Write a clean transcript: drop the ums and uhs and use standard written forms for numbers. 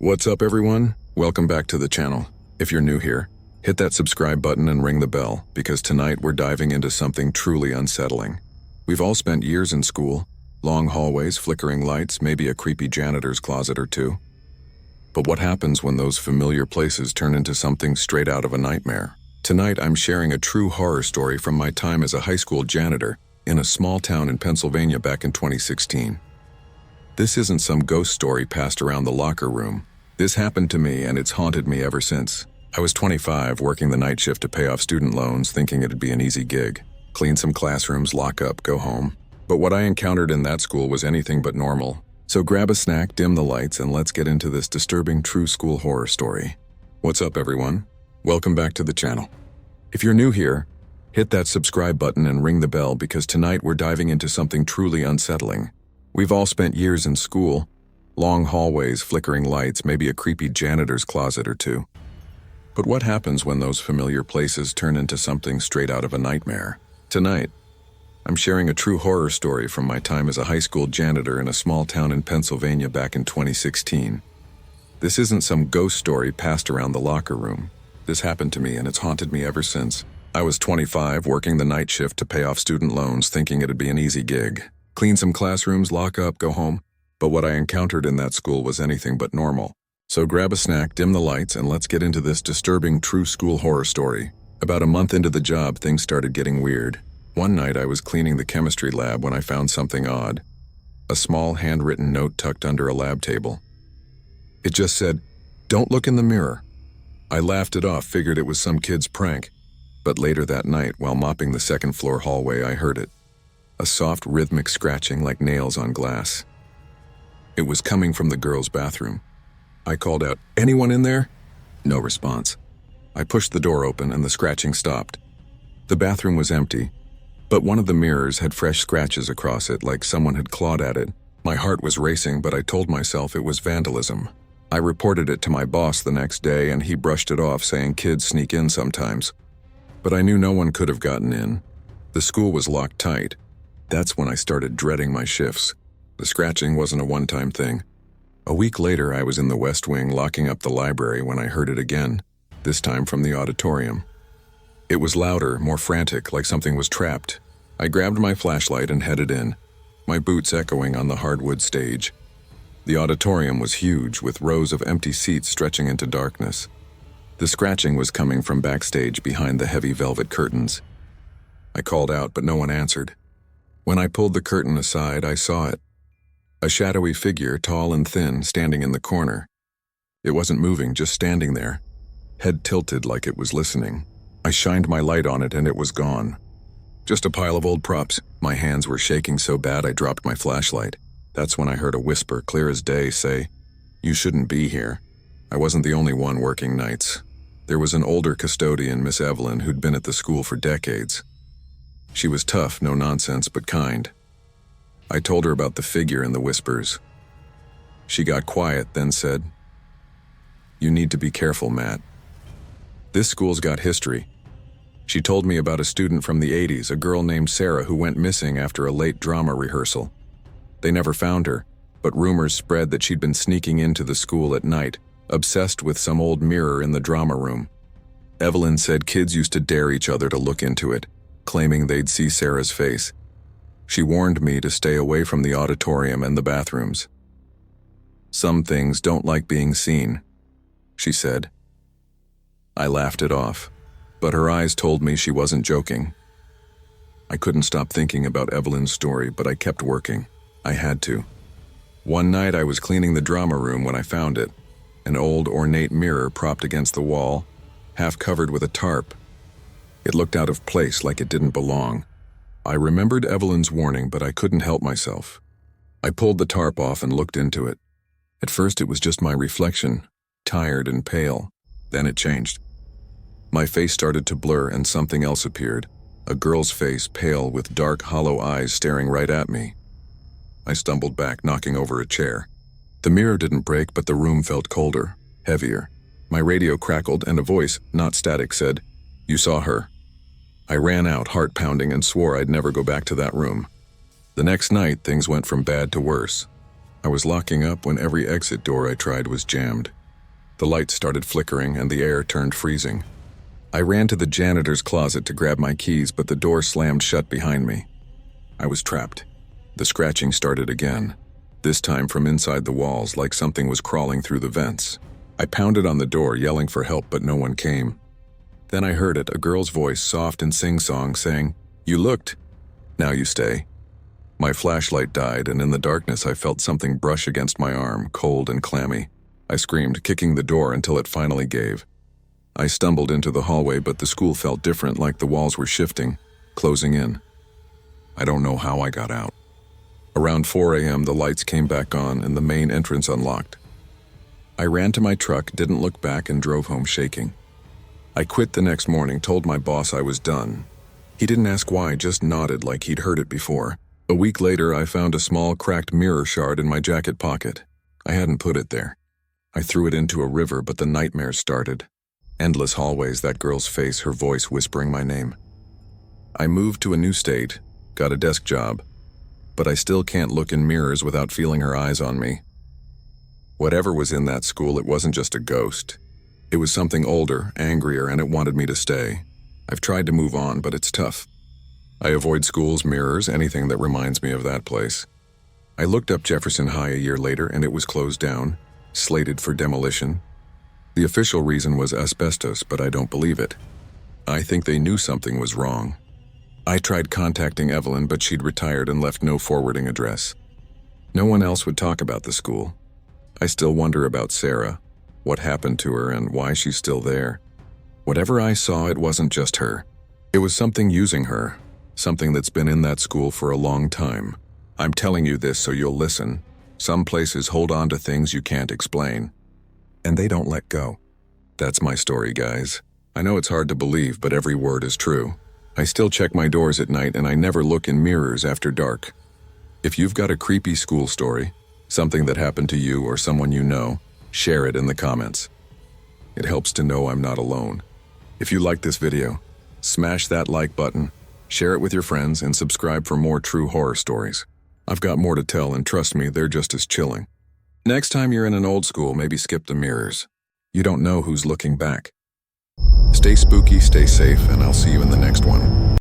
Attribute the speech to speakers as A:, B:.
A: What's up everyone? Welcome back to the channel. If you're new here, hit that subscribe button and ring the bell, because tonight we're diving into something truly unsettling. We've all spent years in school, long hallways, flickering lights, maybe a creepy janitor's closet or two. But what happens when those familiar places turn into something straight out of a nightmare? Tonight I'm sharing a true horror story from my time as a high school janitor in a small town in Pennsylvania back in 2016. This isn't some ghost story passed around the locker room. This happened to me and it's haunted me ever since. I was 25, working the night shift to pay off student loans, thinking it'd be an easy gig. Clean some classrooms, lock up, go home. But what I encountered in that school was anything but normal. So grab a snack, dim the lights, and let's get into this disturbing true school horror story. What's up everyone? Welcome back to the channel. If you're new here, hit that subscribe button and ring the bell, because tonight we're diving into something truly unsettling. We've all spent years in school, long hallways, flickering lights, maybe a creepy janitor's closet or two. But what happens when those familiar places turn into something straight out of a nightmare? Tonight, I'm sharing a true horror story from my time as a high school janitor in a small town in Pennsylvania back in 2016. This isn't some ghost story passed around the locker room. This happened to me and it's haunted me ever since. I was 25, working the night shift to pay off student loans, thinking it'd be an easy gig. Clean some classrooms, lock up, go home. But what I encountered in that school was anything but normal. So grab a snack, dim the lights, and let's get into this disturbing true school horror story. About a month into the job, things started getting weird. One night I was cleaning the chemistry lab when I found something odd. A small handwritten note tucked under a lab table. It just said, "Don't look in the mirror." I laughed it off, figured it was some kid's prank. But later that night, while mopping the second floor hallway, I heard it. A soft, rhythmic scratching like nails on glass. It was coming from the girls' bathroom. I called out, "Anyone in there?" No response. I pushed the door open and the scratching stopped. The bathroom was empty, but one of the mirrors had fresh scratches across it, like someone had clawed at it. My heart was racing, but I told myself it was vandalism. I reported it to my boss the next day and he brushed it off, saying kids sneak in sometimes. But I knew no one could have gotten in. The school was locked tight. That's when I started dreading my shifts. The scratching wasn't a one-time thing. A week later, I was in the West Wing locking up the library when I heard it again, this time from the auditorium. It was louder, more frantic, like something was trapped. I grabbed my flashlight and headed in, my boots echoing on the hardwood stage. The auditorium was huge, with rows of empty seats stretching into darkness. The scratching was coming from backstage behind the heavy velvet curtains. I called out, but no one answered. When I pulled the curtain aside, I saw it. A shadowy figure, tall and thin, standing in the corner. It wasn't moving, just standing there, head tilted like it was listening. I shined my light on it and it was gone. Just a pile of old props. My hands were shaking so bad I dropped my flashlight. That's when I heard a whisper, clear as day, say, "You shouldn't be here." I wasn't the only one working nights. There was an older custodian, Miss Evelyn, who'd been at the school for decades. She was tough, no nonsense, but kind. I told her about the figure and the whispers. She got quiet, then said, "You need to be careful, Matt. This school's got history." She told me about a student from the 80s, a girl named Sarah who went missing after a late drama rehearsal. They never found her, but rumors spread that she'd been sneaking into the school at night, obsessed with some old mirror in the drama room. Evelyn said kids used to dare each other to look into it, claiming they'd see Sarah's face. She warned me to stay away from the auditorium and the bathrooms. "Some things don't like being seen," she said. I laughed it off, but her eyes told me she wasn't joking. I couldn't stop thinking about Evelyn's story, but I kept working. I had to. One night I was cleaning the drama room when I found it, an old ornate mirror propped against the wall, half covered with a tarp. It looked out of place, like it didn't belong. I remembered Evelyn's warning, but I couldn't help myself. I pulled the tarp off and looked into it. At first it was just my reflection, tired and pale. Then it changed. My face started to blur and something else appeared, a girl's face, pale with dark, hollow eyes staring right at me. I stumbled back, knocking over a chair. The mirror didn't break, but the room felt colder, heavier. My radio crackled and a voice, not static, said, "You saw her." I ran out, heart pounding, and swore I'd never go back to that room. The next night, things went from bad to worse. I was locking up when every exit door I tried was jammed. The lights started flickering and the air turned freezing. I ran to the janitor's closet to grab my keys, but the door slammed shut behind me. I was trapped. The scratching started again, this time from inside the walls, like something was crawling through the vents. I pounded on the door, yelling for help, but no one came. Then I heard it, a girl's voice, soft and sing-song, saying, "You looked. Now you stay." My flashlight died, and in the darkness I felt something brush against my arm, cold and clammy. I screamed, kicking the door until it finally gave. I stumbled into the hallway, but the school felt different, like the walls were shifting, closing in. I don't know how I got out. Around 4 a.m., the lights came back on and the main entrance unlocked. I ran to my truck, didn't look back, and drove home shaking. I quit the next morning, told my boss I was done. He didn't ask why, just nodded like he'd heard it before. A week later, I found a small cracked mirror shard in my jacket pocket. I hadn't put it there. I threw it into a river, but the nightmares started. Endless hallways, that girl's face, her voice whispering my name. I moved to a new state, got a desk job, but I still can't look in mirrors without feeling her eyes on me. Whatever was in that school, it wasn't just a ghost. It was something older, angrier, and it wanted me to stay. I've tried to move on, but it's tough. I avoid schools, mirrors, anything that reminds me of that place. I looked up Jefferson High a year later, and it was closed down, slated for demolition. The official reason was asbestos, but I don't believe it. I think they knew something was wrong. I tried contacting Evelyn, but she'd retired and left no forwarding address. No one else would talk about the school. I still wonder about Sarah, what happened to her, and why she's still there. Whatever I saw, it wasn't just her. It was something using her, something that's been in that school for a long time. I'm telling you this so you'll listen. Some places hold on to things you can't explain, and they don't let go. That's my story, guys. I know it's hard to believe, but every word is true. I still check my doors at night, and I never look in mirrors after dark. If you've got a creepy school story, something that happened to you or someone you know, share it in the comments. It helps to know I'm not alone. If you like this video, smash that like button, share it with your friends, and subscribe for more true horror stories. I've got more to tell, and trust me, they're just as chilling. Next time you're in an old school, maybe skip the mirrors. You don't know who's looking back. Stay spooky, stay safe, and I'll see you in the next one.